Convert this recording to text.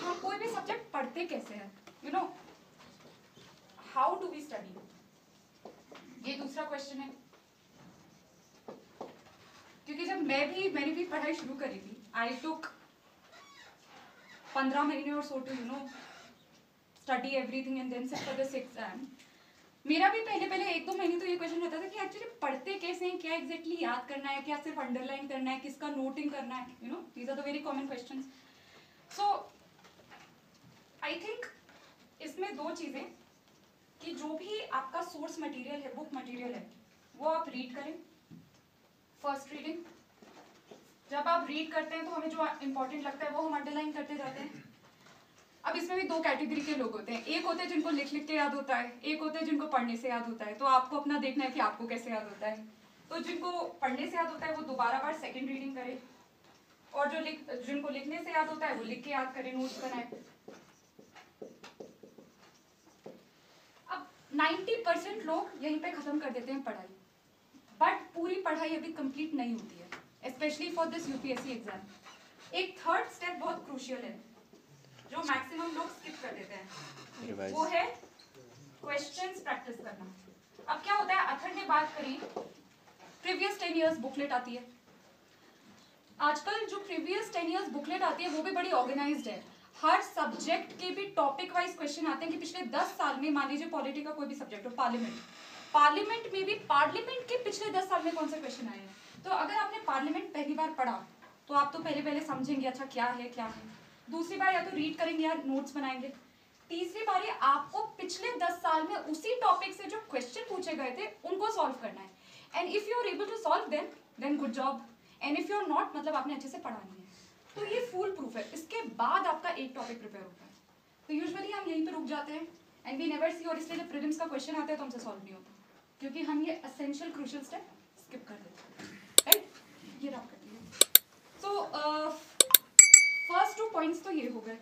हम कोई भी सब्जेक्ट पढ़ते कैसे हैं, you know, how do we study, ये दूसरा क्वेश्चन है। क्योंकि जब मैंने भी पढ़ाई शुरू करी थी, आई टुक 15 महीने और so to you know study everything and then sit for the exam. मेरा भी पहले 1-2 महीने तो ये क्वेश्चन रहता था कि एक्चुअली पढ़ते कैसे हैं, क्या एग्जैक्टली याद करना है, क्या सिर्फ अंडरलाइन करना है, किसका नोटिंग करना है, you know, these are the very common questions. So I think इसमें दो चीजें, कि जो भी आपका सोर्स मटेरियल है, बुक मटेरियल है, वो आप रीड करें। फर्स्ट रीडिंग, जब आप रीड करते हैं तो हमें जो इंपॉर्टेंट लगता है वो हम अंडरलाइन करते जाते हैं। अब इसमें भी दो कैटेगरी के लोग होते हैं, एक होते हैं जिनको लिख लिख के याद होता है, एक होते हैं जिनको पढ़ने से याद होता है। तो आपको अपना देखना है कि आपको कैसे याद होता है। तो जिनको पढ़ने से याद होता है वो दोबारा बार सेकंड रीडिंग करे, और जिनको लिखने से याद होता है वो लिख के याद करें, नोट्स बनाए। अब 90% लोग यहीं पे खत्म कर देते हैं पढ़ाई, बट पूरी पढ़ाई अभी कंप्लीट नहीं होती है, specially for this UPSC exam. एक थर्ड स्टेप बहुत क्रूशियल है जो मैक्सिमम लोग स्किप कर देते हैं, वो है क्वेश्चंस प्रैक्टिस करना। अब क्या होता है, अथर ने बात करी प्रीवियस 10 इयर्स बुकलेट आती है। आजकल जो प्रीवियस 10 इयर्स बुकलेट आती है वो भी बड़ी ऑर्गेनाइज्ड है। हर सब्जेक्ट के भी टॉपिक वाइज क्वेश्चन आते हैं कि पिछले 10 साल में, मान लीजिए पॉलिटी का कोई भी सब्जेक्ट हो, पार्लियामेंट में भी पार्लियामेंट के पिछले 10 साल में कौन से क्वेश्चन आए हैं। तो अगर आपने पार्लियामेंट पहली बार पढ़ा तो आप तो पहले समझेंगे अच्छा क्या है। दूसरी बार या तो रीड करेंगे या नोट्स बनाएंगे। तीसरी बार आपको पिछले 10 साल में उसी टॉपिक से जो क्वेश्चन पूछे गए थे उनको सॉल्व करना है। And if you are able to solve then good job, and if you are not, मतलब आपने अच्छे से पढ़ा नहीं है। तो ये फुल प्रूफ है। इसके बाद आपका एक टॉपिक प्रिपेयर होता है। तो यूजुअली हम यहीं पे रुक जाते हैं एंड वी नेवर सी, और इसलिए जब प्रीलिम्स का क्वेश्चन आता है तो हमसे सॉल्व नहीं होता, क्योंकि हम ये एसेंशियल क्रूशियल स्टेप स्किप कर देते हैं, राइट। ये रहा कर दिया। सो फर्स्ट 2 पॉइंट्स तो ये हो गए।